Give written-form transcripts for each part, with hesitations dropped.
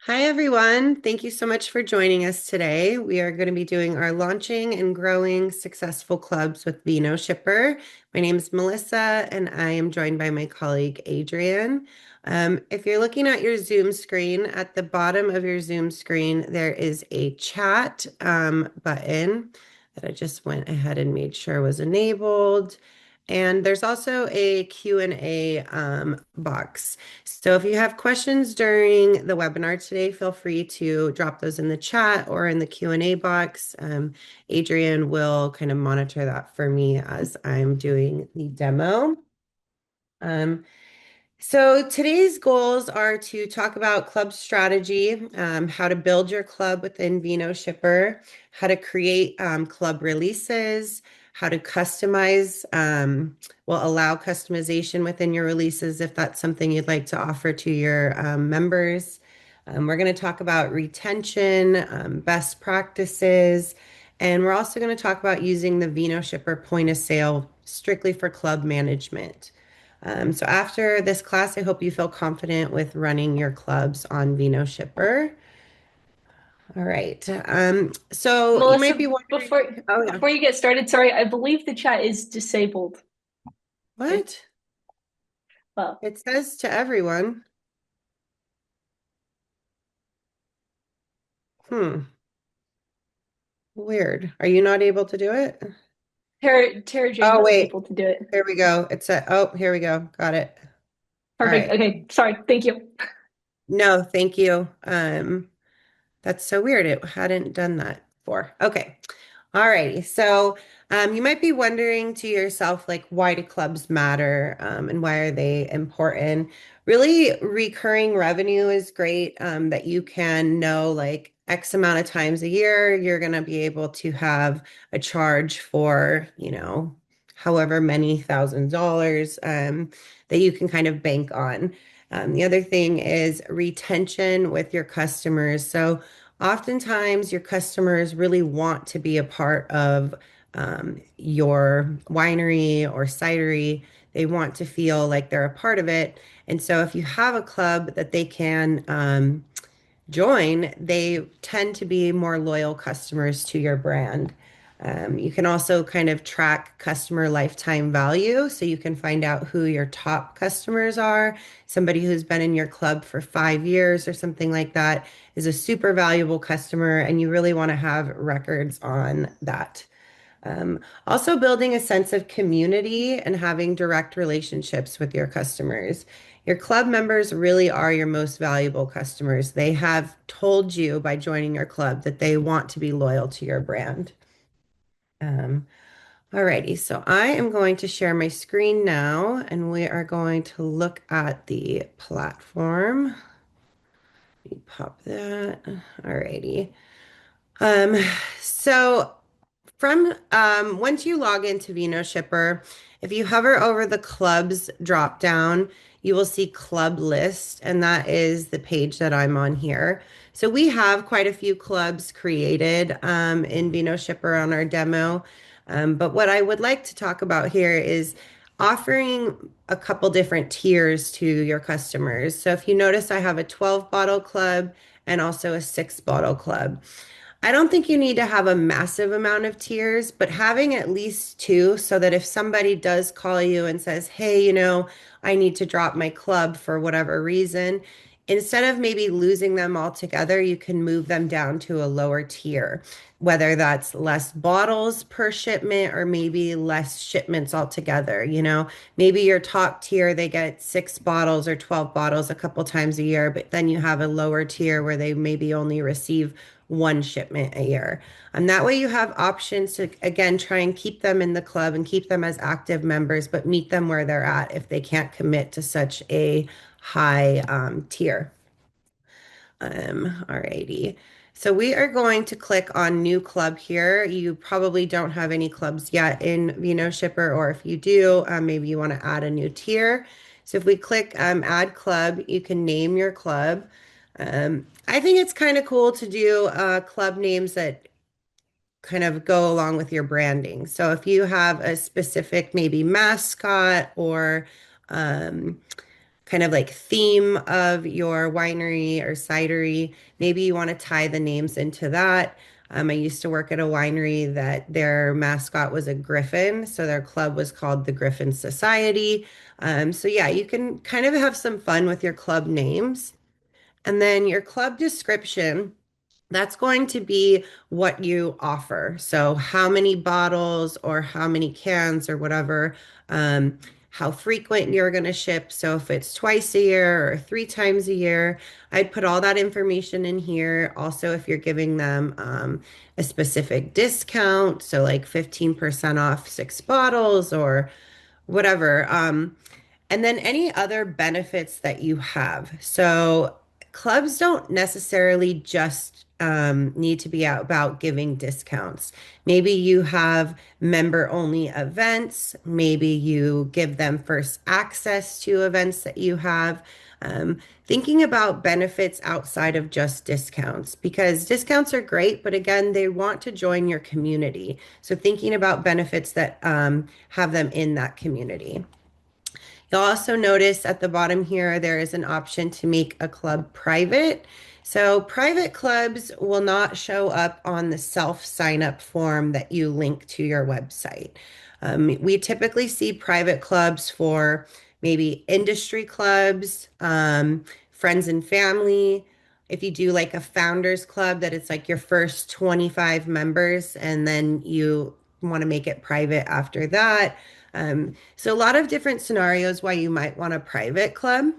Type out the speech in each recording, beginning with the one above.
Hi, everyone. Thank you so much for joining us today. We are going to be doing our launching and growing successful clubs with Vinoshipper. My name is Melissa, and I am joined by my colleague Adrian. If you're looking at your Zoom screen, at the bottom of your Zoom screen, there is a chat button that I just went ahead and made sure was enabled. And there's also a Q&A box. So if you have questions during the webinar today, feel free to drop those in the chat or in the Q&A box. Adrian will kind of monitor that for me as I'm doing the demo. Um, so today's goals are to talk about club strategy, how to build your club within Vinoshipper, how to create club releases, how to customize, will allow customization within your releases if that's something you'd like to offer to your members. We're going to talk about retention, best practices, and we're also going to talk about using the Vinoshipper point of sale strictly for club management. So after this class, I hope you feel confident with running your clubs on Vinoshipper. All right. So you might Melissa, be wondering, before oh yeah, before you get started, sorry, I believe the chat is disabled. It what? well, It says to everyone. Hmm, weird. Are you not able to do it? Tara Oh, Jane's wait. able to do it. Here we go. Oh, here we go. Got it. All Perfect. right. Okay, sorry. Thank you. No, thank you. That's so weird. It hadn't done that before. Okay. Alrighty. So you might be wondering to yourself, like, why do clubs matter and why are they important? Really, recurring revenue is great that you can know, like, X amount of times a year, you're going to be able to have a charge for, however many $1,000s that you can kind of bank on. The other thing is retention with your customers. So, oftentimes, your customers really want to be a part of your winery or cidery. They want to feel like they're a part of it. And so, if you have a club that they can join, they tend to be more loyal customers to your brand. You can also kind of track customer lifetime value so you can find out who your top customers are. Somebody who's been in your club for 5 years or something like that is a super valuable customer, and you really want to have records on that. Also, building a sense of community and having direct relationships with your customers. Your club members really are your most valuable customers. They have told you by joining your club that they want to be loyal to your brand. Um, Alrighty, so I am going to share my screen now, and we are going to look at the platform. Let me pop that. Alrighty. Um, so from once you log into Vinoshipper, if you hover over the clubs drop down, you will see club list, and that is the page that I'm on here. So we have quite a few clubs created in Vinoshipper on our demo. But what I would like to talk about here is offering a couple different tiers to your customers. So if you notice, I have a 12 bottle club and also a 6 bottle club. I don't think you need to have a massive amount of tiers, but having at least two so that if somebody does call you and says, hey, I need to drop my club for whatever reason, instead of maybe losing them altogether, you can move them down to a lower tier, whether that's less bottles per shipment or maybe less shipments altogether. Maybe your top tier, they get 6 bottles or 12 bottles a couple times a year, but then you have a lower tier where they maybe only receive one shipment a year. And that way you have options to, again, try and keep them in the club and keep them as active members, but meet them where they're at if they can't commit to such a high tier. Alrighty. So we are going to click on new club here. You probably don't have any clubs yet in Vinoshipper, or if you do, maybe you want to add a new tier. So if we click add club, you can name your club. I think it's kind of cool to do club names that kind of go along with your branding. So if you have a specific maybe mascot or um, kind of like theme of your winery or cidery. Maybe you want to tie the names into that. I used to work at a winery that their mascot was a griffin, so their club was called the Griffin Society. So yeah, you can kind of have some fun with your club names. And then your club description, that's going to be what you offer. So, how many bottles or how many cans or whatever, how frequent you're going to ship. So, if it's twice a year or 3 times a year, I'd put all that information in here. Also, if you're giving them a specific discount, so like 15% off 6 bottles or whatever. And then any other benefits that you have. So clubs don't necessarily just need to be out about giving discounts. Maybe you have member only events. Maybe you give them first access to events that you have. Thinking about benefits outside of just discounts because discounts are great, but again, they want to join your community. So thinking about benefits that have them in that community. You'll also notice at the bottom here, there is an option to make a club private. So private clubs will not show up on the self sign up form that you link to your website. We typically see private clubs for maybe industry clubs, friends and family. If you do like a founders club, that it's like your first 25 members, and then you want to make it private after that. So a lot of different scenarios why you might want a private club.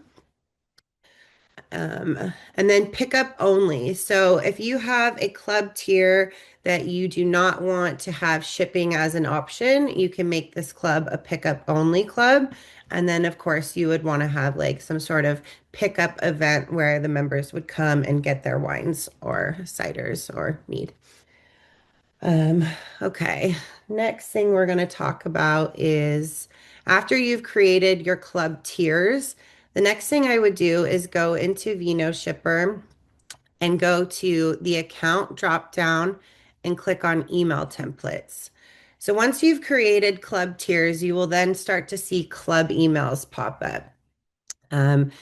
And then pickup only. So if you have a club tier that you do not want to have shipping as an option, you can make this club a pickup only club. And then, of course, you would want to have like some sort of pickup event where the members would come and get their wines or ciders or mead. Um, okay. Next thing we're going to talk about is after you've created your club tiers, the next thing I would do is go into Vinoshipper and go to the account drop down and click on email templates. So once you've created club tiers, you will then start to see club emails pop up. Um,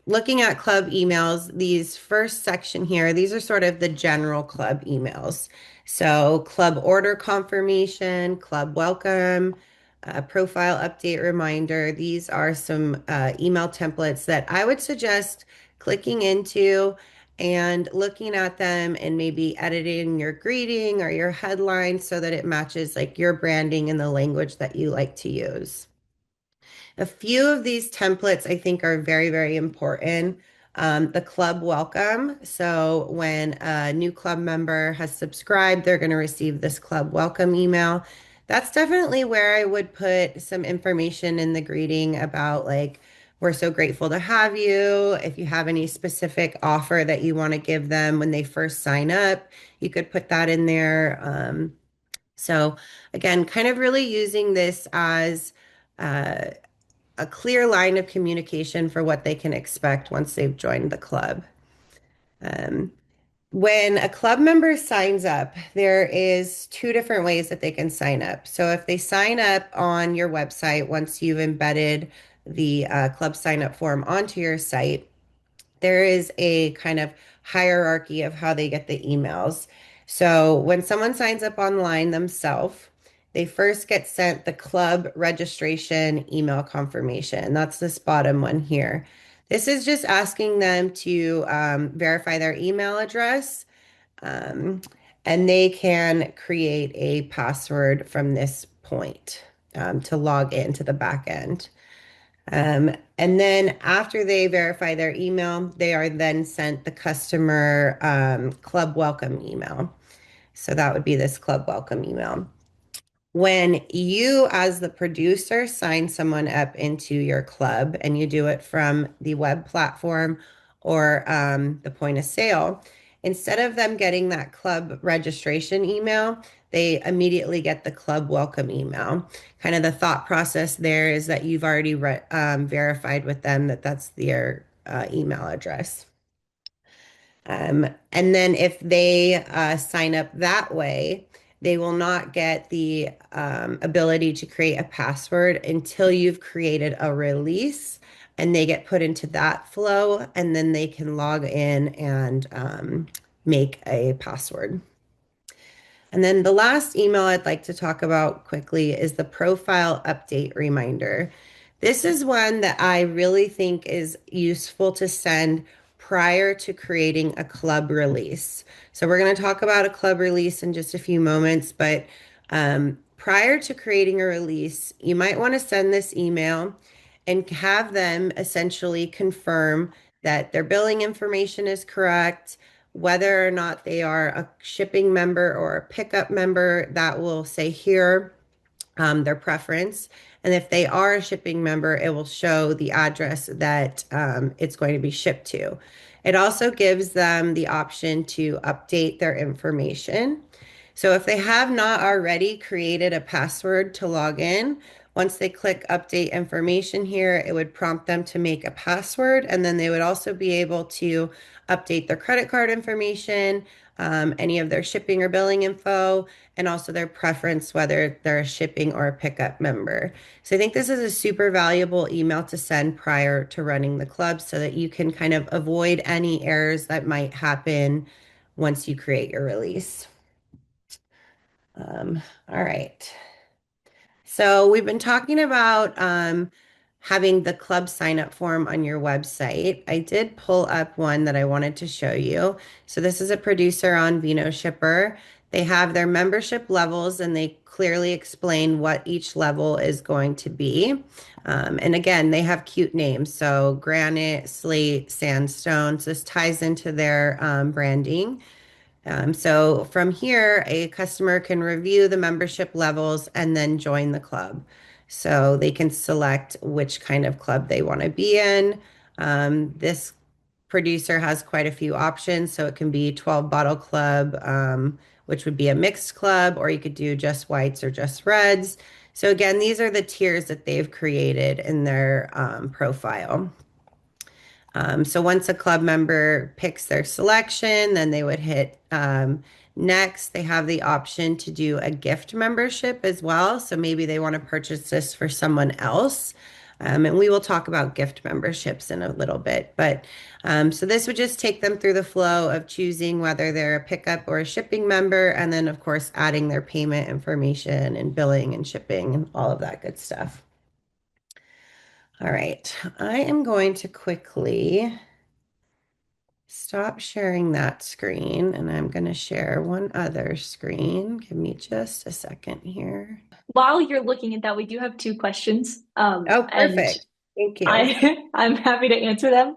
Looking at club emails, these first section here, these are sort of the general club emails. So club order confirmation, club welcome, profile update reminder. These are some email templates that I would suggest clicking into and looking at them and maybe editing your greeting or your headline so that it matches like your branding and the language that you like to use. A few of these templates I think are very, very important. The club welcome. So when a new club member has subscribed, they're going to receive this club welcome email. That's definitely where I would put some information in the greeting about like, we're so grateful to have you. If you have any specific offer that you want to give them when they first sign up, you could put that in there. So again, kind of really using this as uh, a clear line of communication for what they can expect once they've joined the club. Um, when a club member signs up, there is 2 different ways that they can sign up. So if they sign up on your website, once you've embedded the club sign up form onto your site, there is a kind of hierarchy of how they get the emails. So when someone signs up online themselves, they first get sent the club registration email confirmation. That's this bottom one here. This is just asking them to verify their email address, um, and they can create a password from this point to log into the back end. And then after they verify their email, they are then sent the customer club welcome email. So that would be this club welcome email. When you, as the producer, sign someone up into your club and you do it from the web platform or the point of sale, instead of them getting that club registration email, they immediately get the club welcome email. Kind of the thought process there is that you've already verified with them that that's their email address. And then if they sign up that way, they will not get the ability to create a password until you've created a release and they get put into that flow, and then they can log in and make a password. And then the last email I'd like to talk about quickly is the profile update reminder. This is one that I really think is useful to send prior to creating a club release. So we're going to talk about a club release in just a few moments, but prior to creating a release, you might want to send this email and have them essentially confirm that their billing information is correct, whether or not they are a shipping member or a pickup member, that will say here their preference. And if they are a shipping member, it will show the address that it's going to be shipped to. It also gives them the option to update their information. So if they have not already created a password to log in, once they click update information here, it would prompt them to make a password, and then they would also be able to update their credit card information, any of their shipping or billing info, and also their preference, whether they're a shipping or a pickup member. So I think this is a super valuable email to send prior to running the club so that you can kind of avoid any errors that might happen once you create your release. All right. So we've been talking about having the club sign up form on your website. I did pull up one that I wanted to show you. So this is a producer on Vinoshipper. They have their membership levels and they clearly explain what each level is going to be. And again, they have cute names. So granite, slate, sandstone. So this ties into their branding. So from here, a customer can review the membership levels and then join the club. So they can select which kind of club they want to be in. This producer has quite a few options. So it can be 12 bottle club, which would be a mixed club, or you could do just whites or just reds. So again, these are the tiers that they've created in their profile. So once a club member picks their selection, then they would hit next. They have the option to do a gift membership as well. So maybe they want to purchase this for someone else. And we will talk about gift memberships in a little bit. But so this would just take them through the flow of choosing whether they're a pickup or a shipping member, and then, of course, adding their payment information and billing and shipping and all of that good stuff. All right, I am going to quickly stop sharing that screen and I'm going to share one other screen. Give me just a second here. While you're looking at that, we do have two questions. Oh, And perfect. Thank you. I'm happy to answer them.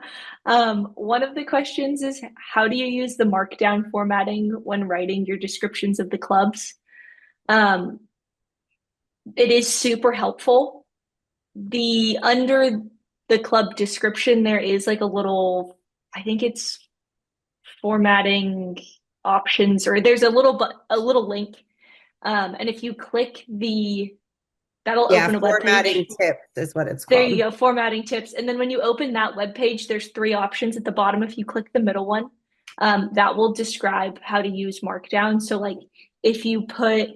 One of the questions is how do you use the markdown formatting when writing your descriptions of the clubs? Um, it is super helpful. The under the club description, there is like a little, I think it's formatting options, or there's a little link. And if you click that'll Yeah, open a web formatting page. tips is what it's There you called. go, formatting tips. And then when you open that web page, there's three options at the bottom. If you click the middle one, that will describe how to use Markdown. So, like, if you put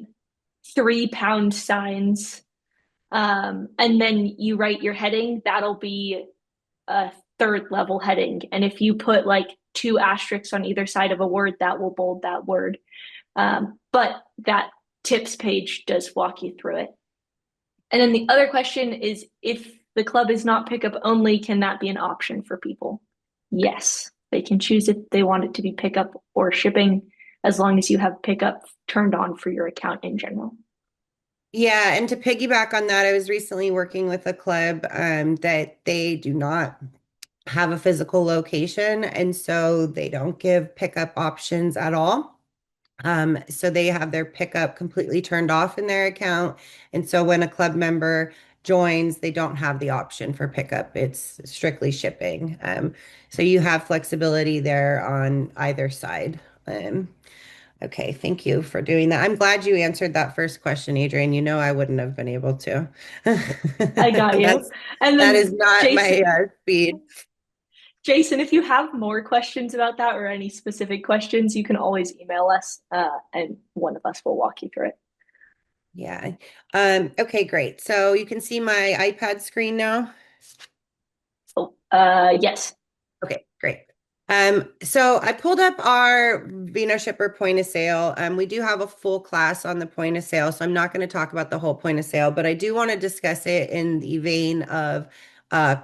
3 pound signs and then you write your heading, that'll be a third level heading. And if you put like two asterisks on either side of a word, that will bold that word. But that tips page does walk you through it. And then the other question is if the club is not pickup only, can that be an option for people? Yes, they can choose if they want it to be pickup or shipping as long as you have pickup turned on for your account in general. Yeah, and to piggyback on that, I was recently working with a club that they do not have a physical location, and so they don't give pickup options at all. So they have their pickup completely turned off in their account. And so when a club member joins, they don't have the option for pickup. It's strictly shipping. So you have flexibility there on either side. Okay, thank you for doing that. I'm glad you answered that first question, Adrian. You know I wouldn't have been able to. I got you. That's And that is then not my speed. Jason, if you have more questions about that or any specific questions, you can always email us, and one of us will walk you through it. Yeah. Okay, great. So you can see my iPad screen now. Oh, yes. Okay, great. So I pulled up our Vinoshipper point of sale. We do have a full class on the point of sale, so I'm not going to talk about the whole point of sale, but I do want to discuss it in the vein of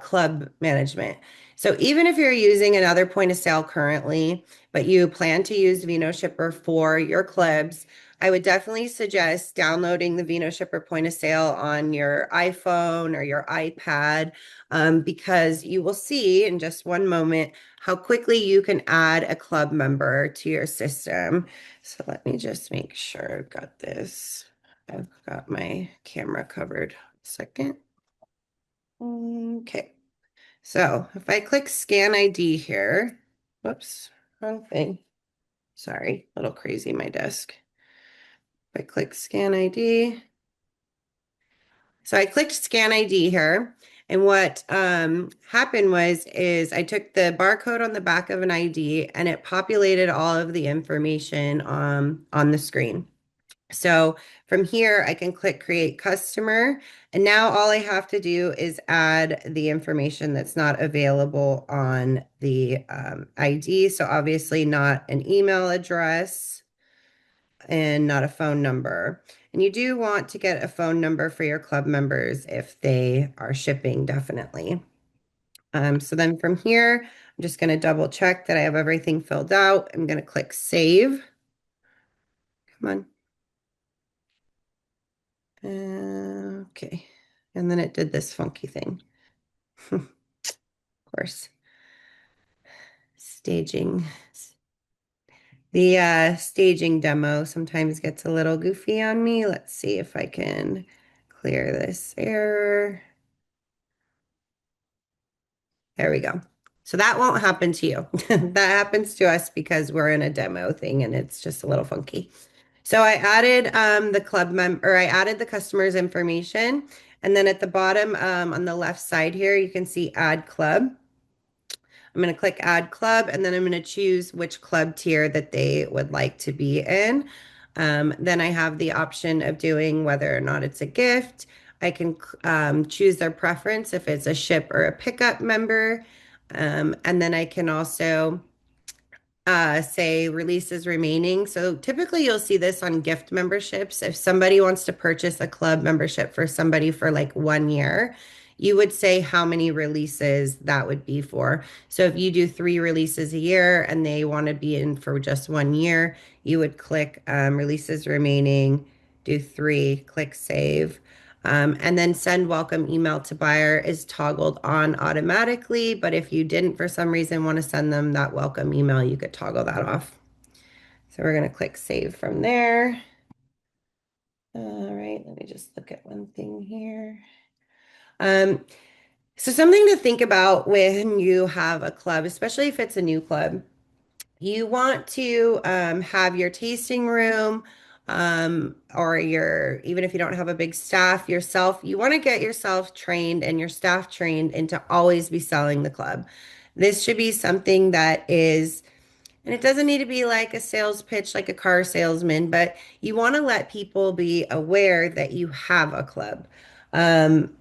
club management. So even if you're using another point of sale currently, but you plan to use Vinoshipper for your clubs, I would definitely suggest downloading the Vinoshipper point of sale on your iPhone or your iPad, because you will see in just one moment how quickly you can add a club member to your system. So let me just make sure I've got this. I've got my camera covered. Second. Okay. So if I click scan ID here, whoops, wrong thing. Sorry, a little crazy my desk. If I click scan ID, so I clicked scan ID here, and what happened is I took the barcode on the back of an ID and it populated all of the information on the screen. So from here, I can click create customer, and now all I have to do is add the information that's not available on the ID. So obviously not an email address and not a phone number. And you do want to get a phone number for your club members if they are shipping, definitely. So then from here, I'm just going to double check that I have everything filled out. I'm going to click save. Come on. Okay. And then it did this funky thing. Of course. Staging. The staging demo sometimes gets a little goofy on me. Let's see if I can clear this error. There we go. So that won't happen to you. That happens to us because we're in a demo thing and it's just a little funky. So I added the club member, or I added the customer's information. And then at the bottom on the left side here, you can see add club. I'm going to click add club and then I'm going to choose which club tier that they would like to be in. Then I have the option of doing whether or not it's a gift. I can choose their preference if it's a ship or a pickup member. And then I can also say releases remaining. So typically you'll see this on gift memberships. If somebody wants to purchase a club membership for somebody for like 1 year, you would say how many releases that would be for. So if you do 3 releases a year and they want to be in for just 1 year, you would click releases remaining, do 3, click save. And then send welcome email to buyer is toggled on automatically. But if you didn't for some reason want to send them that welcome email, you could toggle that off. So we're going to click save from there. All right, let me just look at one thing here. Um, so something to think about when you have a club, especially if it's a new club. You want to have your tasting room, or your, even if you don't have a big staff yourself, you want to get yourself trained and your staff trained into always be selling the club. This should be something that is, and it doesn't need to be like a sales pitch like a car salesman, but you want to let people be aware that you have a club. Um,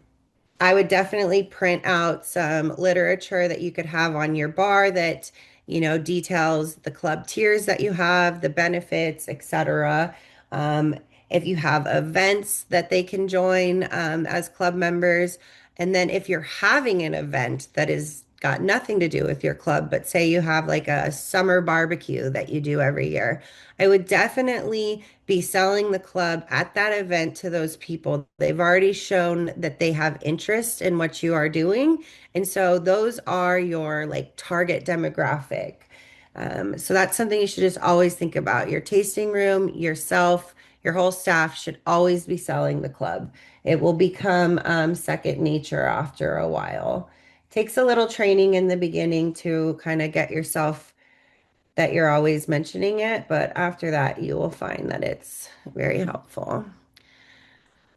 I would definitely print out some literature that you could have on your bar that, details the club tiers that you have, the benefits, etc. Um, if you have events that they can join as club members, and then if you're having an event that is got nothing to do with your club, but say you have like a summer barbecue that you do every year, I would definitely be selling the club at that event to those people. They've already shown that they have interest in what you are doing. And so those are your like target demographic. So that's something you should just always think about. Your tasting room, yourself, your whole staff should always be selling the club. It will become second nature after a while. Takes a little training in the beginning to kind of get yourself that you're always mentioning it, but after that, you will find that it's very helpful.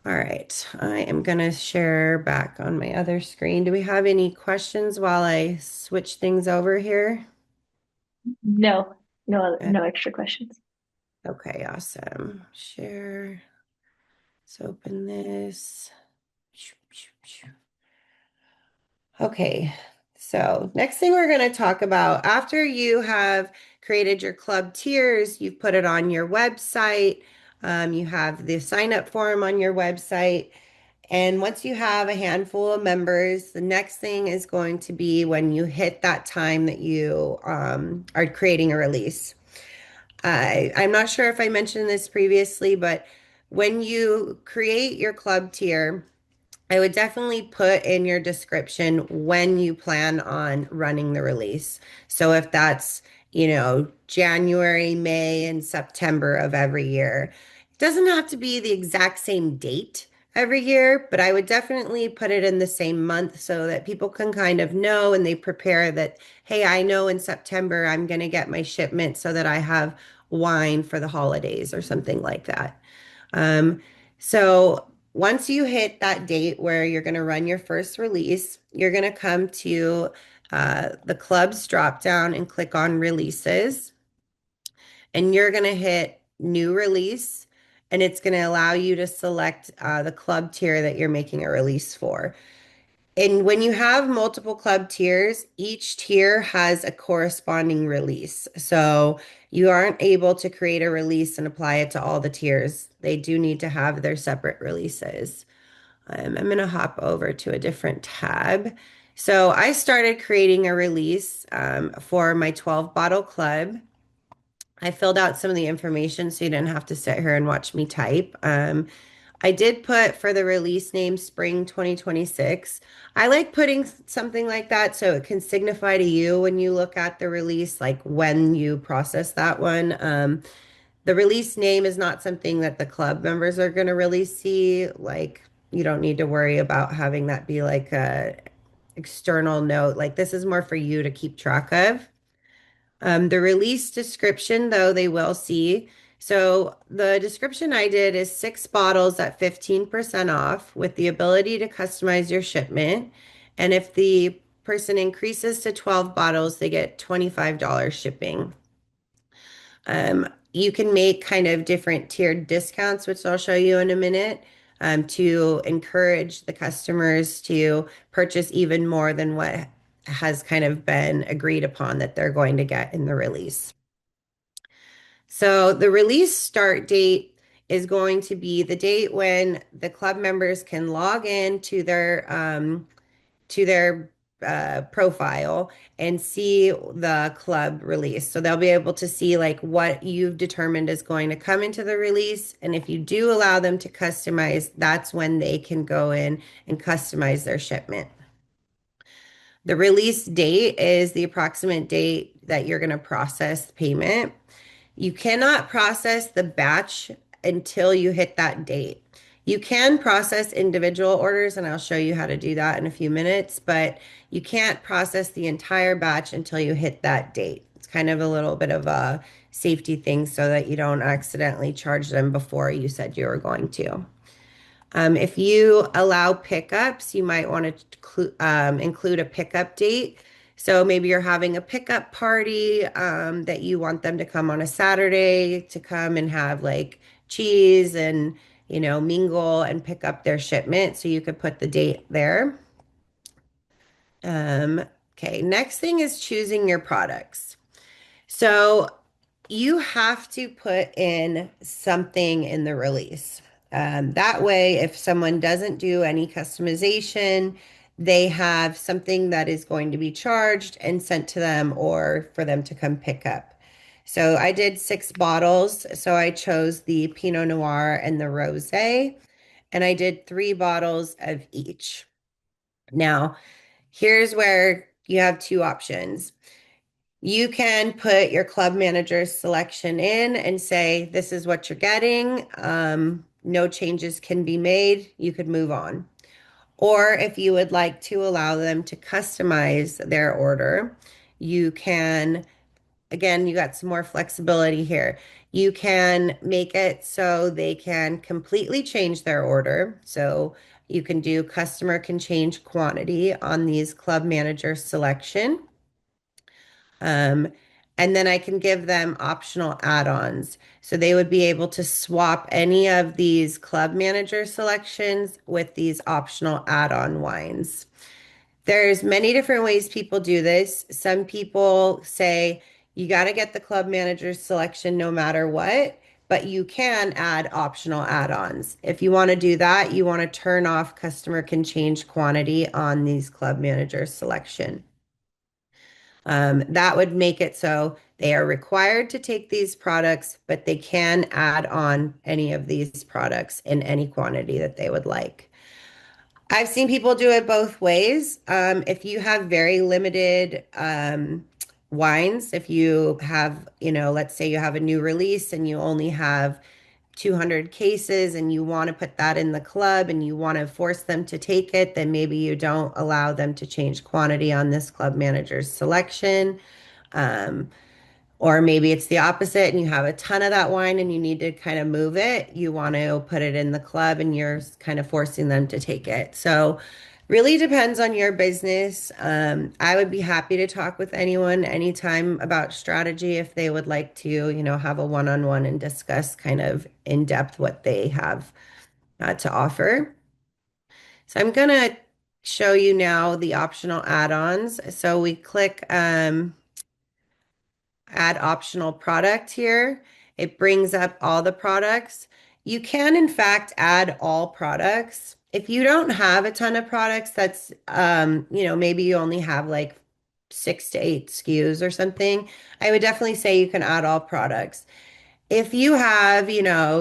All right, I am going to share back on my other screen. Do we have any questions while I switch things over here? No, no, Uh, no extra questions. Okay, awesome. Share. Let's open this. Okay. So, next thing we're going to talk about after you have created your club tiers, you've put it on your website, you have the sign up form on your website. And once you have a handful of members, the next thing is going to be when you hit that time that you are creating a release. I'm not sure if I mentioned this previously, but when you create your club tier, I would definitely put in your description when you plan on running the release. So if that's, January, May, and September of every year, it doesn't have to be the exact same date every year, but I would definitely put it in the same month so that people can kind of know and they prepare that, hey, I know in September I'm going to get my shipment so that I have wine for the holidays or something like that. Um, so once you hit that date where you're going to run your first release, you're going to come to the club's drop down and click on releases, and you're going to hit new release, and it's going to allow you to select the club tier that you're making a release for. And when you have multiple club tiers, each tier has a corresponding release. So you aren't able to create a release and apply it to all the tiers. They do need to have their separate releases. I'm going to hop over to a different tab. So I started creating a release for my 12 bottle club. I filled out some of the information so you didn't have to sit here and watch me type. I did put for the release name Spring 2026. I like putting something like that so it can signify to you when you look at the release, like when you process that one. The release name is not something that the club members are going to really see. Like, you don't need to worry about having that be like a external note. Like, this is more for you to keep track of. The release description, though, they will see. So the description I did is 6 bottles at 15% off with the ability to customize your shipment. And if the person increases to 12 bottles, they get $25 shipping. You can make kind of different tiered discounts, which I'll show you in a minute, to encourage the customers to purchase even more than what has kind of been agreed upon that they're going to get in the release. So the release start date is going to be the date when the club members can log in to their profile and see the club release. So they'll be able to see like what you've determined is going to come into the release. And if you do allow them to customize, that's when they can go in and customize their shipment. The release date is the approximate date that you're going to process payment. You cannot process the batch until you hit that date. You can process individual orders, and I'll show you how to do that in a few minutes, but you can't process the entire batch until you hit that date. It's kind of a little bit of a safety thing so that you don't accidentally charge them before you said you were going to. If you allow pickups, you might want to include a pickup date. So maybe you're having a pickup party that you want them to come on a Saturday to come and have like cheese and, mingle and pick up their shipment. So you could put the date there. Um, okay, next thing is choosing your products. So you have to put in something in the release. That way, if someone doesn't do any customization, they have something that is going to be charged and sent to them or for them to come pick up. So I did 6 bottles. So I chose the Pinot Noir and the Rosé, and I did 3 bottles of each. Now, here's where you have 2 options. You can put your club manager's selection in and say, this is what you're getting. No changes can be made. You could move on. Or if you would like to allow them to customize their order, you can, again, you got some more flexibility here. You can make it so they can completely change their order. So you can do customer can change quantity on these club manager selection. Um, and then I can give them optional add-ons. So they would be able to swap any of these club manager selections with these optional add-on wines. There's many different ways people do this. Some people say you got to get the club manager's selection no matter what, but you can add optional add-ons. If you want to do that, you want to turn off customer can change quantity on these club managers selection. That would make it so they are required to take these products, but they can add on any of these products in any quantity that they would like. I've seen people do it both ways. If you have very limited wines, if you have, let's say you have a new release and you only have 200 cases and you want to put that in the club and you want to force them to take it, then maybe you don't allow them to change quantity on this club manager's selection. Um, or maybe it's the opposite and you have a ton of that wine and you need to kind of move it. You want to put it in the club and you're kind of forcing them to take it. So, really depends on your business. I would be happy to talk with anyone anytime about strategy if they would like to, have a one-on-one and discuss kind of in depth what they have to offer. So, I'm gonna show you now the optional add-ons. So, we click add optional product here. It brings up all the products. You can, in fact, add all products. If you don't have a ton of products, that's, maybe you only have like 6 to 8 SKUs or something, I would definitely say you can add all products. If you have,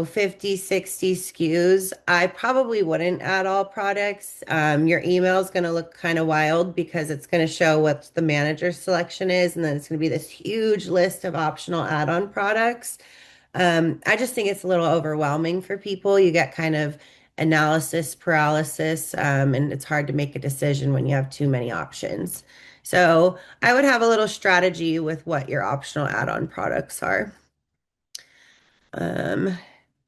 50, 60 SKUs, I probably wouldn't add all products. Your email is going to look kind of wild because it's going to show what the manager selection is, and then it's going to be this huge list of optional add-on products. I just think it's a little overwhelming for people. You get kind of analysis paralysis, and it's hard to make a decision when you have too many options. So I would have a little strategy with what your optional add-on products are. Um,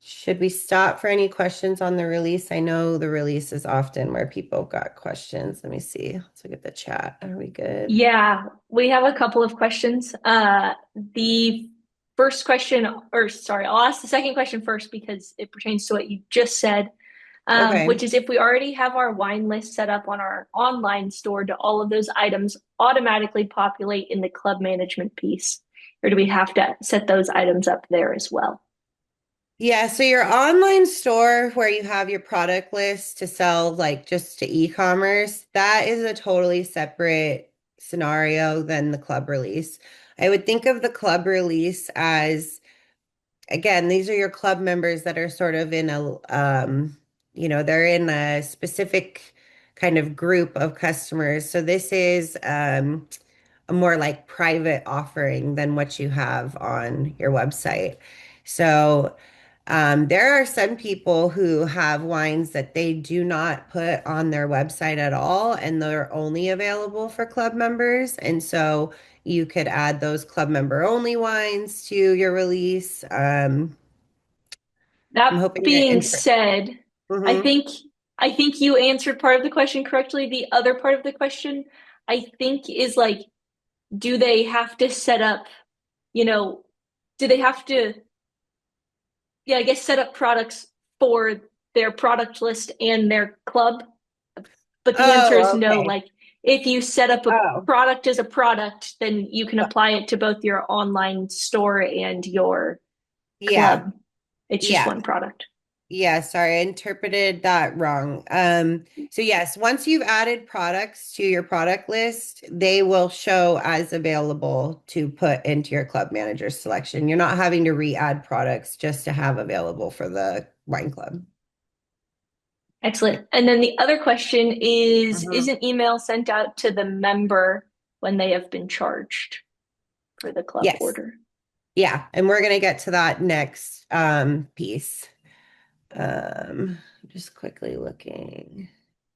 should we stop for any questions on the release? I know the release is often where people got questions. Let me see. Let's look at the chat. Are we good? Yeah, we have a couple of questions. The first question, or sorry, I'll ask the second question first because it pertains to what you just said, Okay. which is if we already have our wine list set up on our online store, do all of those items automatically populate in the club management piece? Or do we have to set those items up there as well? Yeah, so your online store where you have your product list to sell like just to e-commerce, that is a totally separate scenario than the club release. I would think of the club release as again, these are your club members that are sort of in a, they're in a specific kind of group of customers. So this is a more like private offering than what you have on your website. So there are some people who have wines that they do not put on their website at all, and they're only available for club members. And so you could add those club member only wines to your release. I'm That hoping you're being interested. said, I Hmm. think I think you answered part of the question correctly. The other part of the question, I think, is like, do they have to set up, you know, do they have to, yeah, I guess set up products for their product list and their club? But the answer is Oh, no. okay. Like, if you set up a Oh, product as a product, then you can apply it to both your online store and your yeah, club. It's just yeah. one product. Yeah, sorry, I interpreted that wrong. So yes, once you've added products to your product list, they will show as available to put into your club manager selection. You're not having to re-add products just to have available for the wine club. Excellent. And then the other question is Mhm. an email sent out to the member when they have been charged for the club Yes. order? Yeah, and we're gonna get to that next piece. Just quickly looking.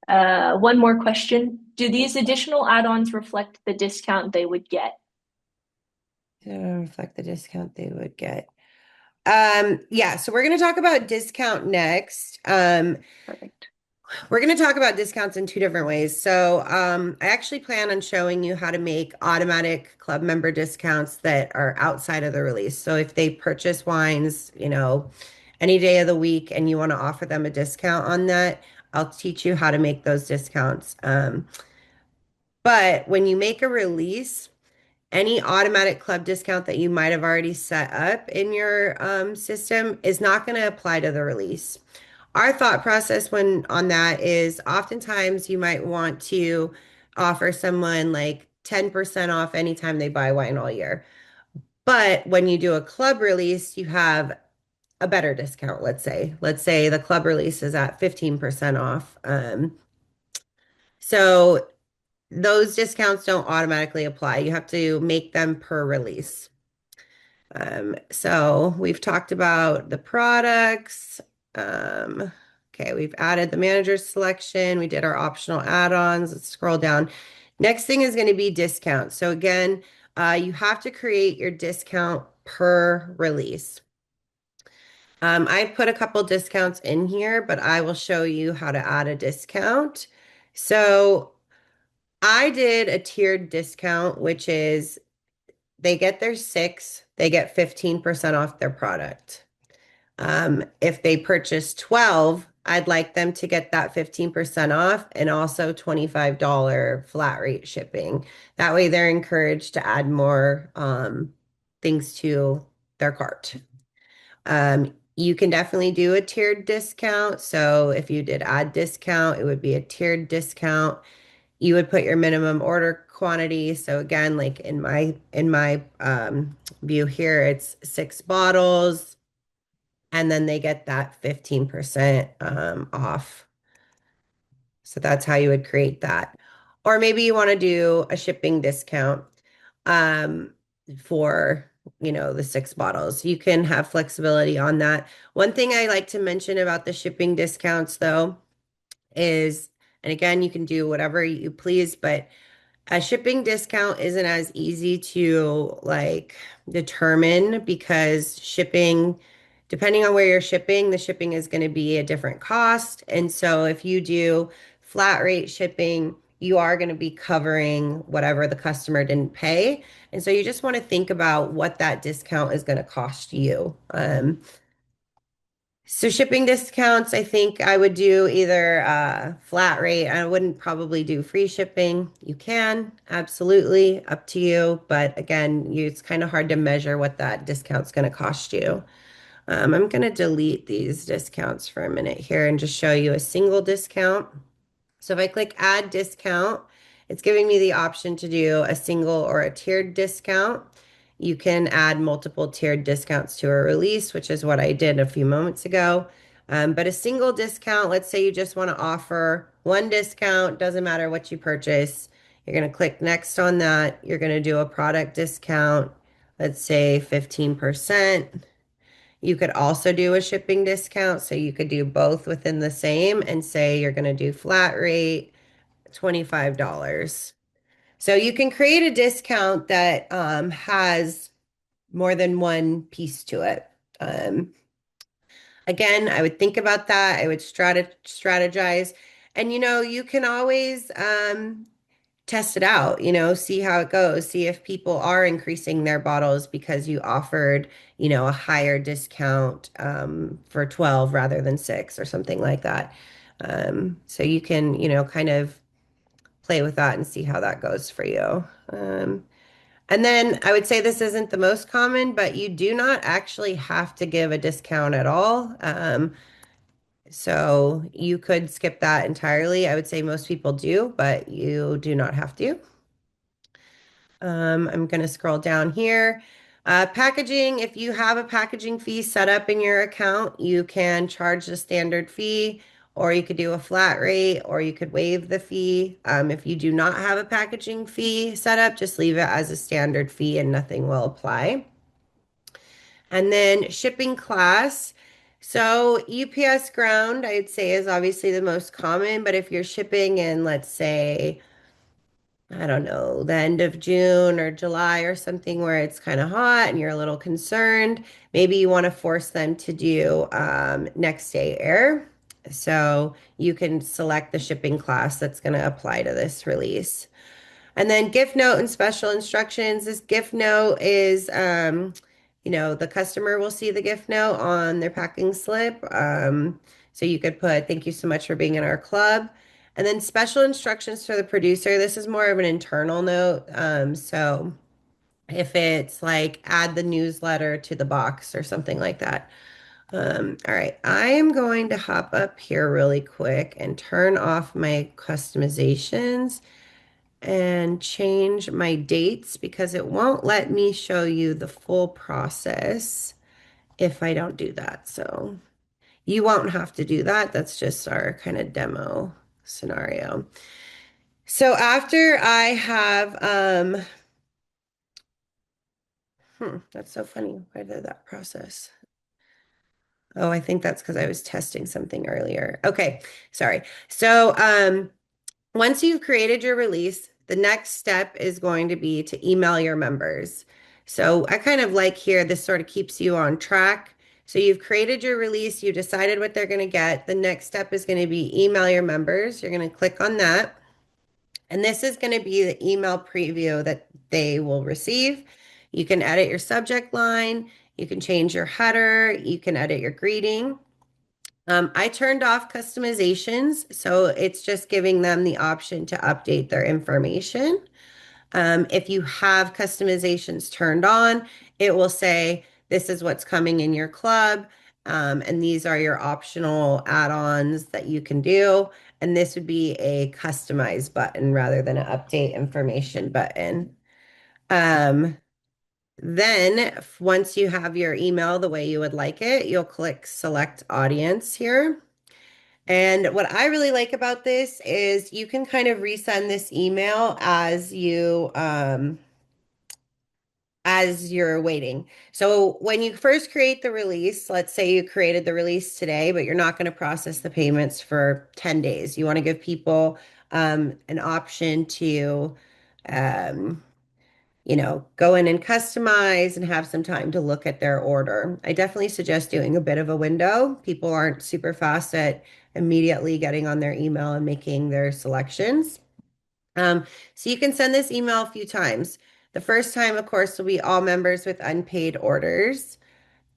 One more question. Do these additional add-ons reflect the discount they would get? To reflect the discount they would get. Yeah, so we're going to talk about discount next. Perfect. We're going to talk about discounts in two different ways. So, I actually plan on showing you how to make automatic club member discounts that are outside of the release. So, if they purchase wines, any day of the week and you want to offer them a discount on that, I'll teach you how to make those discounts. But when you make a release, any automatic club discount that you might have already set up in your system is not going to apply to the release. Our thought process when on that is oftentimes you might want to offer someone like 10% off anytime they buy wine all year. But when you do a club release, you have a better discount, let's say. Let's say the club release is at 15% off. So those discounts don't automatically apply. You have to make them per release. So we've talked about the products. Okay, we've added the manager selection. We did our optional add-ons. Let's scroll down. Next thing is going to be discounts. So again, you have to create your discount per release. I put a couple discounts in here, but I will show you how to add a discount. So I did a tiered discount, which is they get their six, they get 15% off their product. If they purchase 12, I'd like them to get that 15% off and also $25 flat rate shipping. That way they're encouraged to add more things to their cart. You can definitely do a tiered discount. So if you did add discount, it would be a tiered discount. You would put your minimum order quantity. So again, like in my view here, it's 6 bottles, and then they get that 15% off. So that's how you would create that. Or maybe you want to do a shipping discount um, for, the 6 bottles. You can have flexibility on that. One thing I like to mention about the shipping discounts, though, is, and again, you can do whatever you please, but a shipping discount isn't as easy to like determine because shipping, depending on where you're shipping, the shipping is going to be a different cost. And so if you do flat rate shipping, you are going to be covering whatever the customer didn't pay. And so you just want to think about what that discount is going to cost you. So shipping discounts, I think I would do either flat rate. I wouldn't probably do free shipping. You can, absolutely, up to you. But again, it's kind of hard to measure what that discount's going to cost you. I'm going to delete these discounts for a minute here and just show you a single discount. So if I click add discount, it's giving me the option to do a single or a tiered discount. You can add multiple tiered discounts to a release, which is what I did a few moments ago. But a single discount, let's say you just want to offer one discount, doesn't matter what you purchase. You're going to click next on that. You're going to do a product discount, let's say 15%. You could also do a shipping discount. So you could do both within the same and say you're going to do flat rate $25. So you can create a discount that has more than one piece to it. Um, Again, I would think about that. I would strategize. And you can always test it out, see how it goes, see if people are increasing their bottles because you offered, a higher discount for 12 rather than 6 or something like that. So you can, kind of play with that and see how that goes for you. And then I would say this isn't the most common, but you do not actually have to give a discount at all. So you could skip that entirely. I would say most people do, but you do not have to. I'm going to scroll down here. Packaging, if you have a packaging fee set up in your account, you can charge the standard fee, or you could do a flat rate, or you could waive the fee. If you do not have a packaging fee set up, just leave it as a standard fee and nothing will apply. And then shipping class. So UPS ground, I'd say is obviously the most common, but if you're shipping in, let's say, I don't know, the end of June or July or something where it's kind of hot and you're a little concerned, maybe you want to force them to do next day air. So you can select the shipping class that's going to apply to this release. And then gift note and special instructions. This gift note is, the customer will see the gift note on their packing slip. So you could put, thank you so much for being in our club. And then special instructions for the producer. This is more of an internal note. So if it's like add the newsletter to the box or something like that. All right, I am going to hop up here really quick and turn off my customizations and change my dates because it won't let me show you the full process if I don't do that. So you won't have to do that. That's just our kind of demo scenario. So after I have, that's so funny. Why did that process? Oh, I think that's because I was testing something earlier. Okay, sorry. So, once you've created your release, the next step is going to be to email your members. So I kind of like here, this sort of keeps you on track. So you've created your release, you decided what they're going to get. The next step is going to be email your members. You're going to click on that. And this is going to be the email preview that they will receive. You can edit your subject line, you can change your header, you can edit your greeting. I turned off customizations, so it's just giving them the option to update their information. If you have customizations turned on, it will say, this is what's coming in your club, and these are your optional add-ons that you can do. And this would be a customize button rather than an update information button. Um, then once you have your email the way you would like it, you'll click select audience here. And what I really like about this is you can kind of resend this email as you're waiting. So when you first create the release, let's say you created the release today, but you're not going to process the payments for 10 days. You want to give people an option to um, go in and customize and have some time to look at their order. I definitely suggest doing a bit of a window. People aren't super fast at immediately getting on their email and making their selections. So you can send this email a few times. The first time, of course, will be all members with unpaid orders.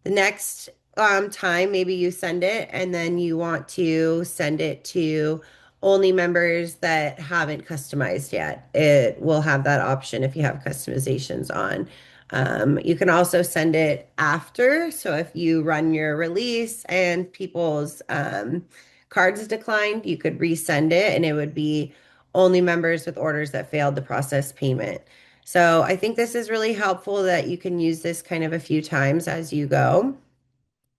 The next time, maybe you send it and then you want to send it to only members that haven't customized yet. It will have that option if you have customizations on. You can also send it after. So if you run your release and people's cards declined, you could resend it and it would be only members with orders that failed to process payment. So I think this is really helpful that you can use this kind of a few times as you go.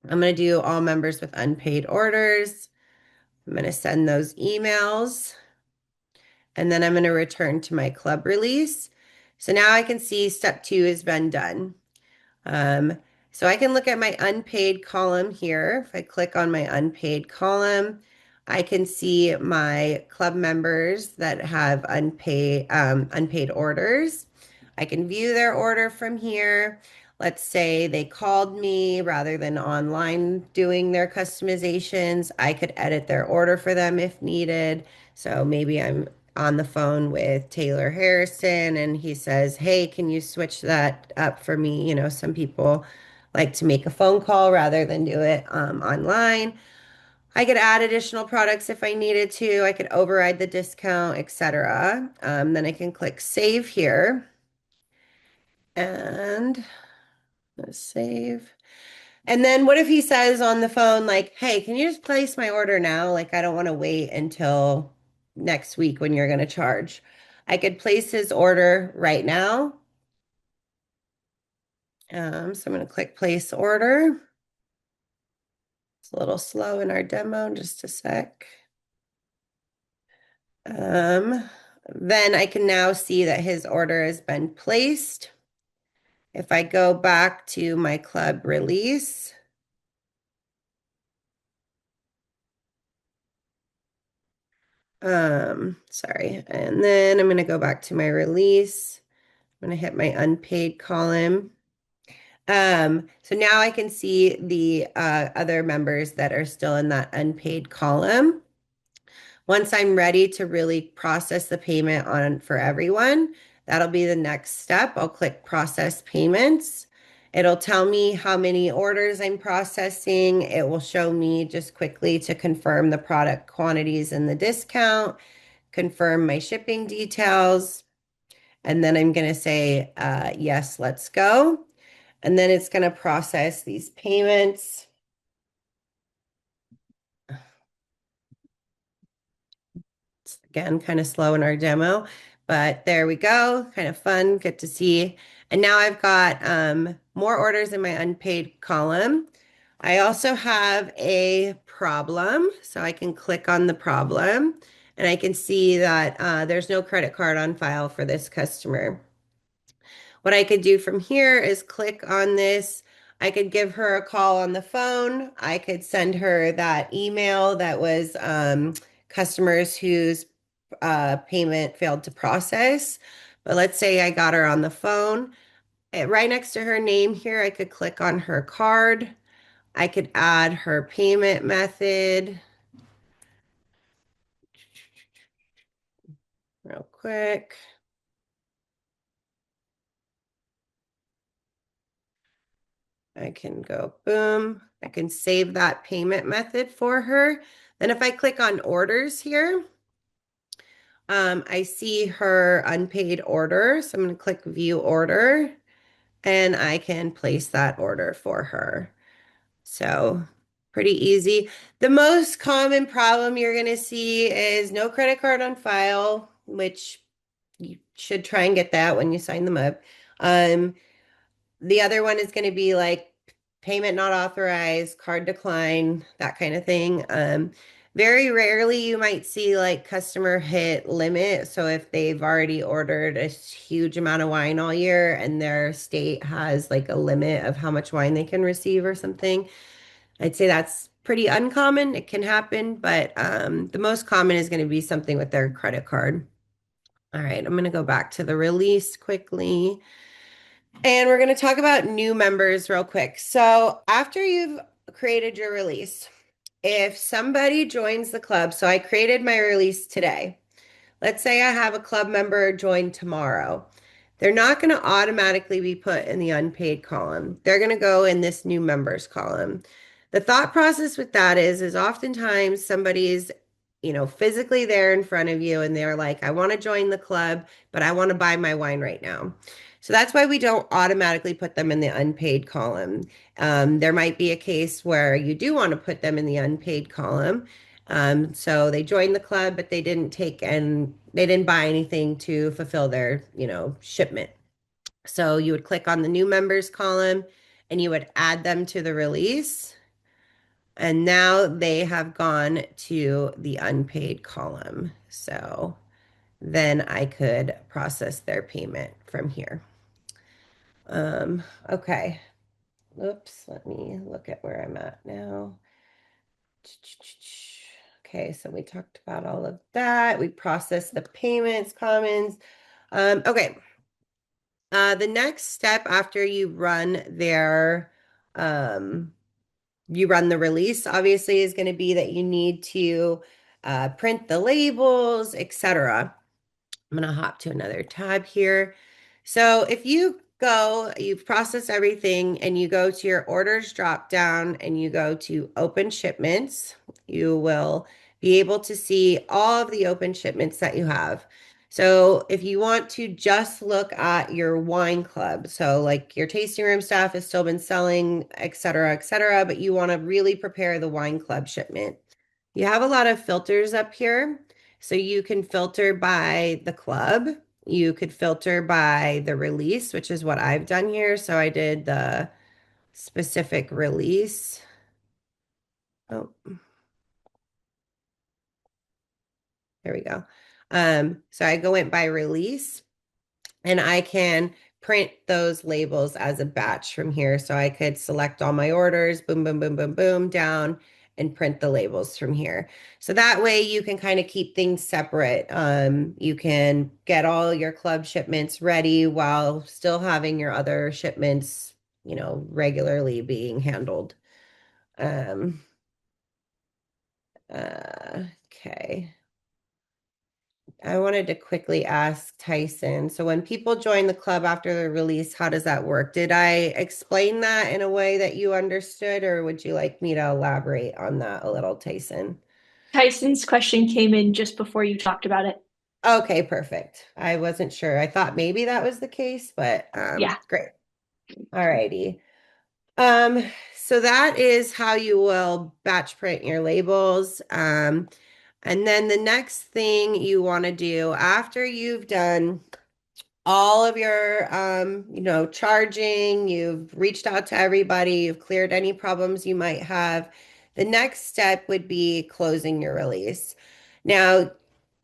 I'm going to do all members with unpaid orders. I'm going to send those emails and then I'm going to return to my club release. So now I can see step 2 has been done. Um, so I can look at my unpaid column here. If I click on my unpaid column, I can see my club members that have unpaid orders. I can view their order from here. Let's say they called me rather than online doing their customizations. I could edit their order for them if needed. So maybe I'm on the phone with Taylor Harrison and he says, hey, can you switch that up for me? Some people like to make a phone call rather than do it online. I could add additional products if I needed to. I could override the discount, etc. Then I can click save here and let's save. And then what if he says on the phone, like, hey, can you just place my order now? Like, I don't want to wait until next week when you're going to charge. I could place his order right now. So I'm going to click place order. It's a little slow in our demo, just a sec. Um, then I can now see that his order has been placed. If I go back to my club release, sorry, and then I'm going to go back to my release. I'm going to hit my unpaid column. So now I can see the other members that are still in that unpaid column. Once I'm ready to really process the payment on for everyone, that'll be the next step. I'll click process payments. It'll tell me how many orders I'm processing. It will show me just quickly to confirm the product quantities and the discount, confirm my shipping details, and then I'm going to say, yes, let's go. And then it's going to process these payments. Again, kind of slow in our demo, but there we go. Kind of fun, good to see. And now I've got more orders in my unpaid column. I also have a problem, so I can click on the problem and I can see that there's no credit card on file for this customer. What I could do from here is click on this. I could give her a call on the phone. I could send her that email that was customers whose payment failed to process. But let's say I got her on the phone. Right next to her name here, I could click on her card. I could add her payment method real quick. I can go boom. I can save that payment method for her. Then if I click on orders here, I see her unpaid order. So I'm going to click view order and I can place that order for her. So pretty easy. The most common problem you're going to see is no credit card on file, which you should try and get that when you sign them up. Um, the other one is going to be like payment not authorized, card decline, that kind of thing. Very rarely you might see like customer hit limit. So if they've already ordered a huge amount of wine all year and their state has like a limit of how much wine they can receive or something, I'd say that's pretty uncommon. It can happen, but the most common is going to be something with their credit card. All right, I'm going to go back to the release quickly. And we're going to talk about new members real quick. So, after you've created your release, if somebody joins the club, so I created my release today. Let's say I have a club member join tomorrow. They're not going to automatically be put in the unpaid column. They're going to go in this new members column. The thought process with that is oftentimes somebody's, physically there in front of you and they're like, I want to join the club, but I want to buy my wine right now. So that's why we don't automatically put them in the unpaid column. There might be a case where you do want to put them in the unpaid column. So they joined the club, but they didn't buy anything to fulfill their, shipment. So you would click on the new members column and you would add them to the release. And now they have gone to the unpaid column. So then I could process their payment from here. Okay. Oops, let me look at where I'm at now. Okay, so we talked about all of that. We processed the payments, commons. Okay. The next step after um, you run the release, obviously, is going to be that you need to print the labels, etc. I'm going to hop to another tab here. So if you've processed everything and you go to your orders drop down and you go to open shipments, you will be able to see all of the open shipments that you have. So if you want to just look at your wine club, so like your tasting room staff has still been selling, et cetera, but you want to really prepare the wine club shipment. You have a lot of filters up here. So you can filter by the club. You could filter by the release, which is what I've done here. So I did the specific release. Oh, there we go. So I went by release and I can print those labels as a batch from here. So I could select all my orders, boom, boom, boom, boom, boom, down and print the labels from here. So that way you can kind of keep things separate. You can get all your club shipments ready while still having your other shipments, regularly being handled. Um, okay. I wanted to quickly ask Tyson. So when people join the club after the release, how does that work? Did I explain that in a way that you understood, or would you like me to elaborate on that a little, Tyson? Tyson's question came in just before you talked about it. Okay, perfect. I wasn't sure. I thought maybe that was the case, but Yeah. great. All righty. Um, so that is how you will batch print your labels. And then the next thing you want to do after you've done all of your charging, you've reached out to everybody, you've cleared any problems you might have. The next step would be closing your release. Now,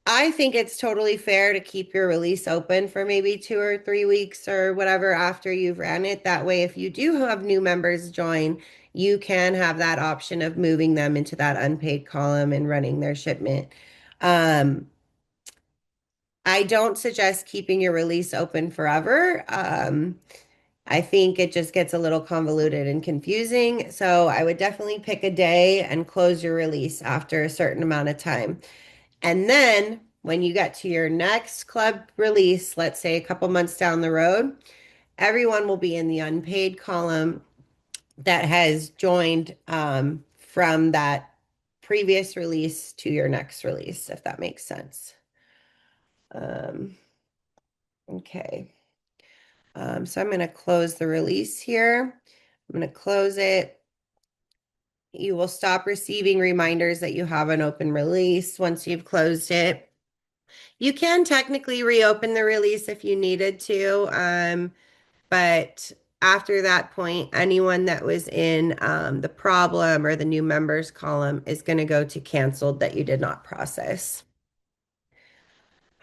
I think it's totally fair to keep your release open for maybe 2 or 3 weeks or whatever after you've ran it. That way, if you do have new members join, you can have that option of moving them into that unpaid column and running their shipment. Um, I don't suggest keeping your release open forever. I think it just gets a little convoluted and confusing. So I would definitely pick a day and close your release after a certain amount of time. And then when you get to your next club release, let's say a couple months down the road, everyone will be in the unpaid column that has joined from that previous release to your next release, if that makes sense. Um, okay. So I'm going to close the release here. I'm going to close it. You will stop receiving reminders that you have an open release once you've closed it. You can technically reopen the release if you needed to, but after that point, anyone that was in the problem or the new members column is going to go to canceled that you did not process.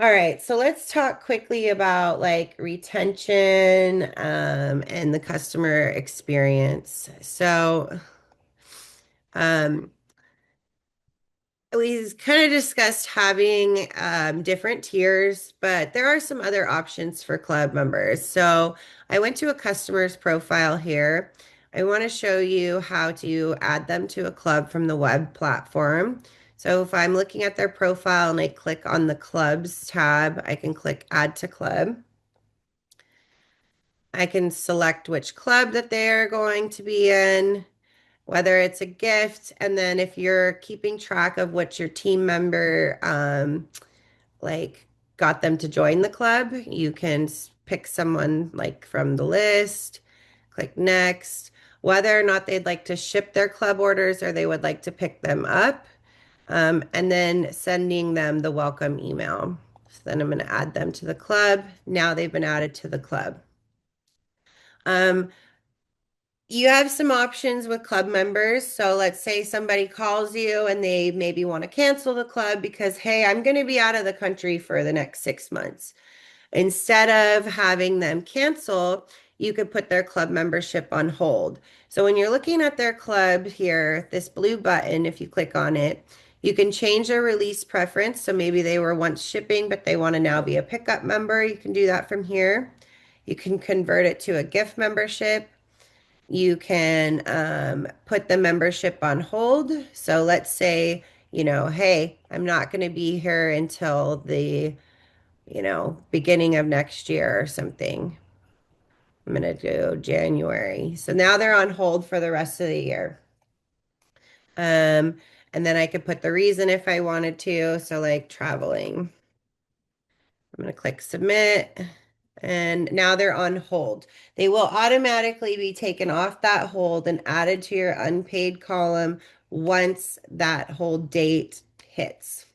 All right, so let's talk quickly about like retention and the customer experience. So, um, we kind of discussed having different tiers, but there are some other options for club members. So I went to a customer's profile here. I want to show you how to add them to a club from the web platform. So if I'm looking at their profile and I click on the clubs tab, I can click add to club. I can select which club that they're going to be in, whether it's a gift, and then if you're keeping track of what your team member like got them to join the club, you can pick someone like from the list, click next, whether or not they'd like to ship their club orders or they would like to pick them up, and then sending them the welcome email. So then I'm going to add them to the club. Now they've been added to the club. Um, You have some options with club members. So let's say somebody calls you and they maybe want to cancel the club because, hey, I'm going to be out of the country for the next 6 months. Instead of having them cancel, you could put their club membership on hold. So when you're looking at their club here, this blue button, if you click on it, you can change their release preference. So maybe they were once shipping, but they want to now be a pickup member. You can do that from here. You can convert it to a gift membership. You can put the membership on hold. So let's say, hey, I'm not going to be here until the, beginning of next year or something. I'm going to do January. So now they're on hold for the rest of the year. Um, and then I could put the reason if I wanted to. So like traveling. I'm going to click submit. And now they're on hold. They will automatically be taken off that hold and added to your unpaid column once that hold date hits.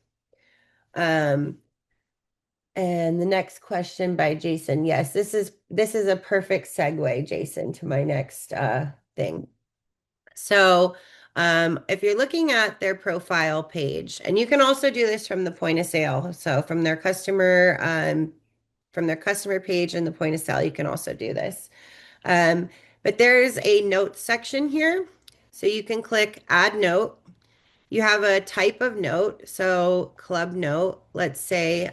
Um, and the next question by Jason. Yes, this is a perfect segue, Jason, to my next thing. So, if you're looking at their profile page, and you can also do this from the point of sale, so from their customer page and the point of sale, you can also do this. But there's a notes section here. So you can click add note. You have a type of note. So club note, let's say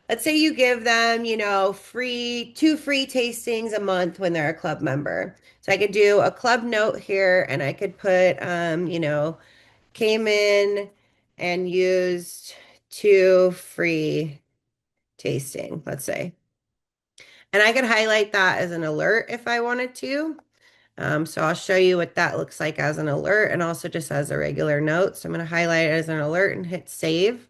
you give them, two free tastings a month when they're a club member. So I could do a club note here and I could put, came in and used 2 free tasting, let's say. And I could highlight that as an alert if I wanted to. So I'll show you what that looks like as an alert and also just as a regular note. So I'm going to highlight it as an alert and hit save.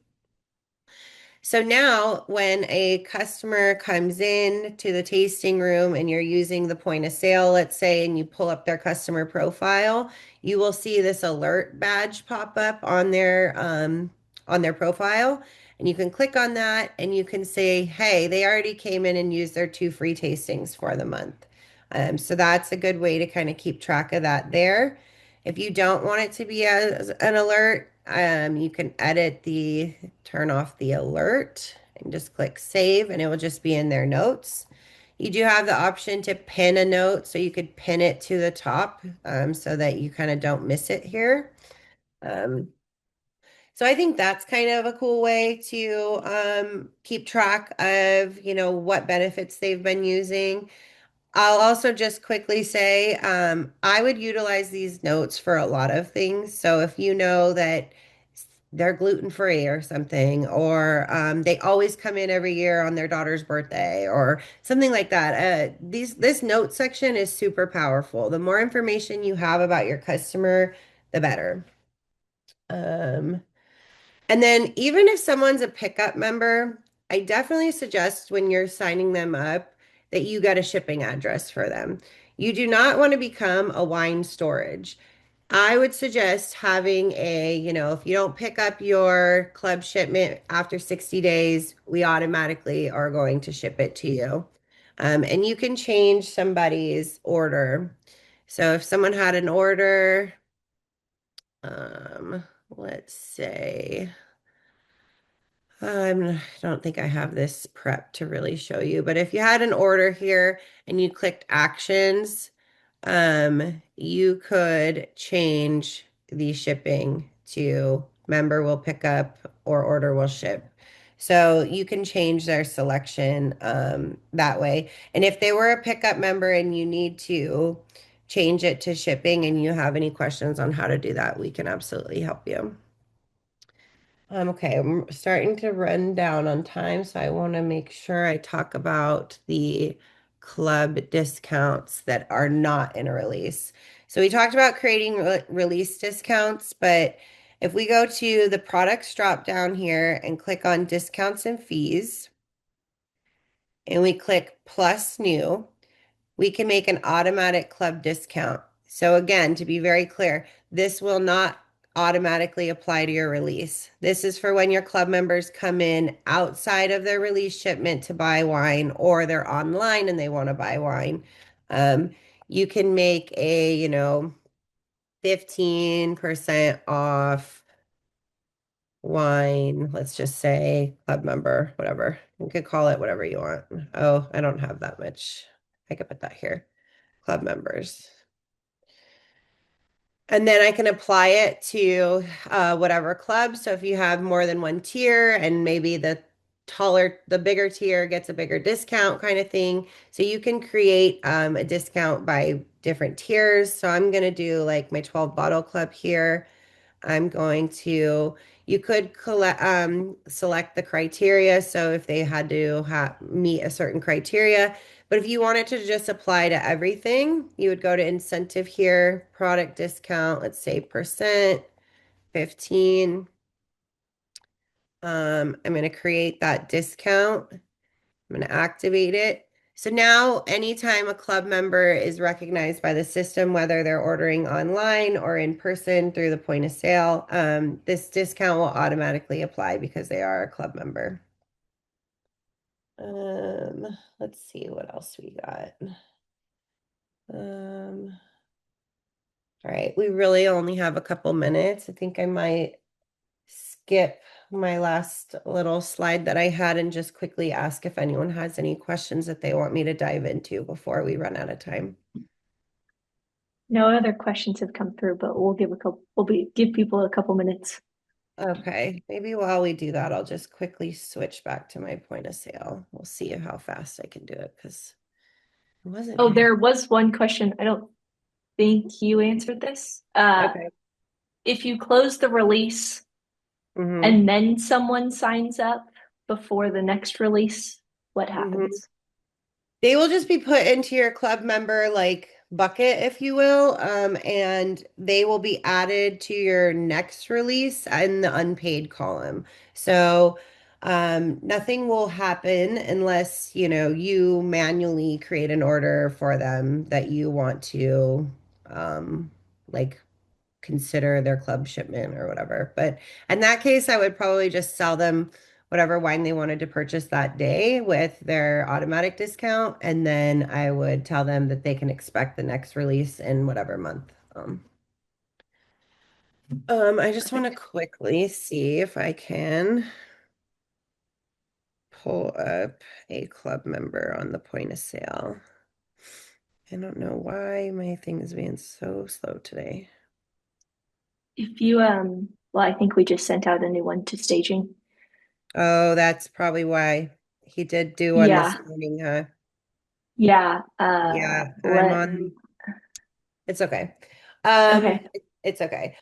So now when a customer comes in to the tasting room and you're using the point of sale, let's say, and you pull up their customer profile, you will see this alert badge pop up on their profile. And you can click on that and you can say, hey, they already came in and used their 2 free tastings for the month. So that's a good way to kind of keep track of that there. If you don't want it to be as an alert, you can turn off the alert and just click save and it will just be in their notes. You do have the option to pin a note, so you could pin it to the top so that you kind of don't miss it here. Um, so I think that's kind of a cool way to keep track of, what benefits they've been using. I'll also just quickly say, I would utilize these notes for a lot of things. So if you know that they're gluten free or something, or they always come in every year on their daughter's birthday or something like that, this note section is super powerful. The more information you have about your customer, the better. Um, and then even if someone's a pickup member, I definitely suggest when you're signing them up that you get a shipping address for them. You do not want to become a wine storage. I would suggest having if you don't pick up your club shipment after 60 days, we automatically are going to ship it to you. And you can change somebody's order. So if someone had an order, let's say, I don't think I have this prep to really show you, but if you had an order here and you clicked actions, you could change the shipping to member will pick up or order will ship. So you can change their selection that way. And if they were a pickup member and you need to change it to shipping and you have any questions on how to do that, we can absolutely help you. Okay, I'm starting to run down on time, so I want to make sure I talk about the club discounts that are not in a release. So we talked about creating release discounts, but if we go to the products drop down here and click on discounts and fees, and we click plus new, we can make an automatic club discount. So again, to be very clear, this will not automatically apply to your release. This is for when your club members come in outside of their release shipment to buy wine, or they're online and they want to buy wine. Um, you can make a, 15% off wine, let's just say club member, whatever. You could call it whatever you want. Oh, I don't have that much. I could put that here. Club members. And then I can apply it to whatever club. So if you have more than one tier and maybe the bigger tier gets a bigger discount kind of thing. So you can create a discount by different tiers. So I'm going to do like my 12 bottle club here. I'm going to, you could select the criteria. So if they had to meet a certain criteria, but if you wanted to just apply to everything, you would go to incentive here, product discount, let's say percent, 15. I'm going to create that discount. I'm going to activate it. So now anytime a club member is recognized by the system, whether they're ordering online or in person through the point of sale, this discount will automatically apply because they are a club member. Let's see what else we got. Um, all right, we really only have a couple minutes. I think I might skip my last little slide that I had and just quickly ask if anyone has any questions that they want me to dive into before we run out of time. No other questions have come through, but give people a couple minutes. Okay, maybe while we do that, I'll just quickly switch back to my point of sale. We'll see how fast I can do it because it wasn't Oh, very. there was one question. I don't think you answered this. Okay. If you close the release Hmm. and then someone signs up before the next release, what Hmm. happens? They will just be put into your club member like bucket, if you will, and they will be added to your next release in the unpaid column. So nothing will happen unless, you manually create an order for them that you want to like consider their club shipment or whatever. But in that case, I would probably just sell them whatever wine they wanted to purchase that day with their automatic discount. And then I would tell them that they can expect the next release in whatever month. I just want to Perfect. quickly see if I can pull up a club member on the point of sale. I don't know why my thing is being so slow today. If you well, I think we just sent out a new one to staging. Oh, that's probably why. He did do one this Yeah. morning, huh? Yeah. Yeah, I'm Let on. It's okay. Okay. It's okay.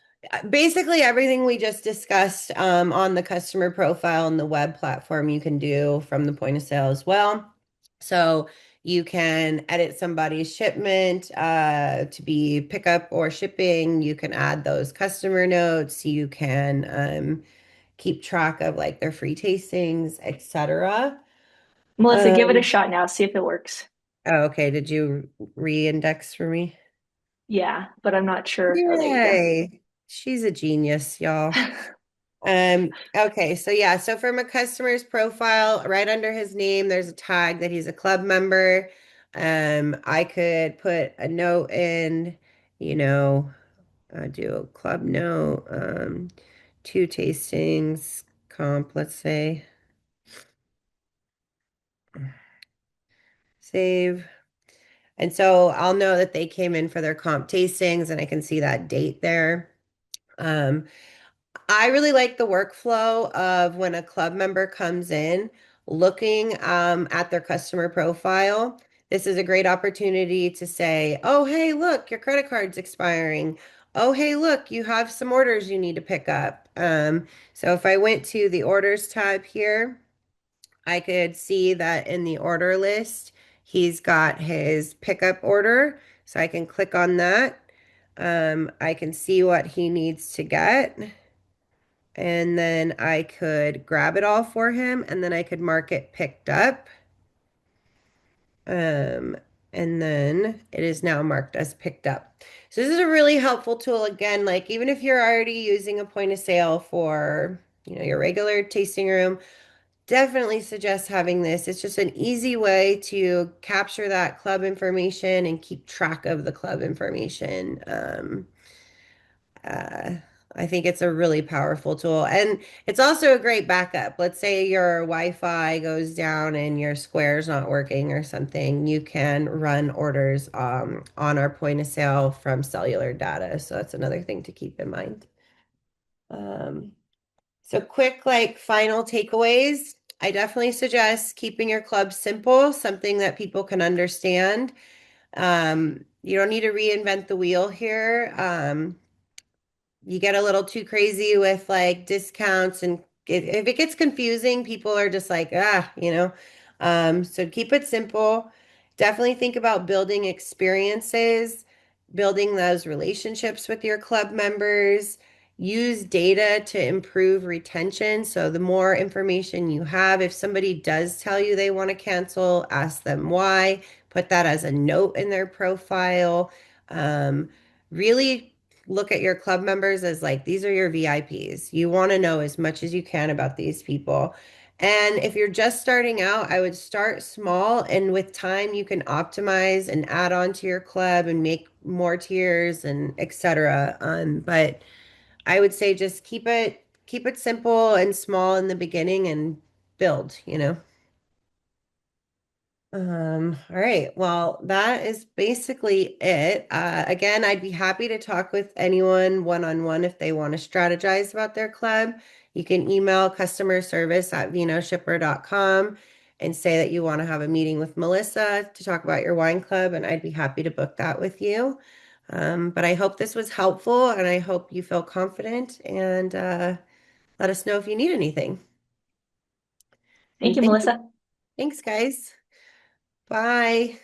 Basically, everything we just discussed on the customer profile and the web platform you can do from the point of sale as well. So you can edit somebody's shipment to be pickup or shipping. You can add those customer notes. You can keep track of like their free tastings, etc. Melissa, give it a Um, shot now, see if it works. oh, okay. Did you re-index for me? Yeah, but I'm not sure. Oh, there you go. Yay. She's a genius, y'all. Okay, so yeah, so from a customer's profile, right under his name, there's a tag that he's a club member. I could put a note in, you know, do a club note, two tastings, comp, let's say, save. And so I'll know that they came in for their comp tastings and I can see that date there. Um, I really like the workflow of when a club member comes in, looking at their customer profile. This is a great opportunity to say, oh, hey, look, your credit card's expiring. Oh, hey, look, you have some orders you need to pick up. So if I went to the orders tab here, I could see that in the order list, he's got his pickup order. So I can click on that. I can see what he needs to get. And then I could grab it all for him and then I could mark it picked up. Um, and then it is now marked as picked up. So this is a really helpful tool again, like even if you're already using a point of sale for, your regular tasting room, definitely suggest having this. It's just an easy way to capture that club information and keep track of the club information. Uh, I think it's a really powerful tool. And it's also a great backup. Let's say your Wi-Fi goes down and your Square's not working or something. You can run orders on our point of sale from cellular data. So that's another thing to keep in mind. Um, so quick, like final takeaways. I definitely suggest keeping your club simple, something that people can understand. You don't need to reinvent the wheel here. You get a little too crazy with like discounts and if it gets confusing, people are just like, so keep it simple. Definitely think about building experiences, building those relationships with your club members. Use data to improve retention. So the more information you have, if somebody does tell you they want to cancel, ask them why. Put that as a note in their profile. Really look at your club members as like these are your VIPs. You want to know as much as you can about these people. And if you're just starting out, I would start small and with time you can optimize and add on to your club and make more tiers and etc. But I would say just keep it simple and small in the beginning and build. All right. Well, that is basically it. Again, I'd be happy to talk with anyone one-on-one if they want to strategize about their club. You can email customer service at vinoshipper.com and say that you want to have a meeting with Melissa to talk about your wine club, and I'd be happy to book that with you. But I hope this was helpful and I hope you feel confident and let us know if you need anything. Thank And you, Melissa. thanks, guys. Bye.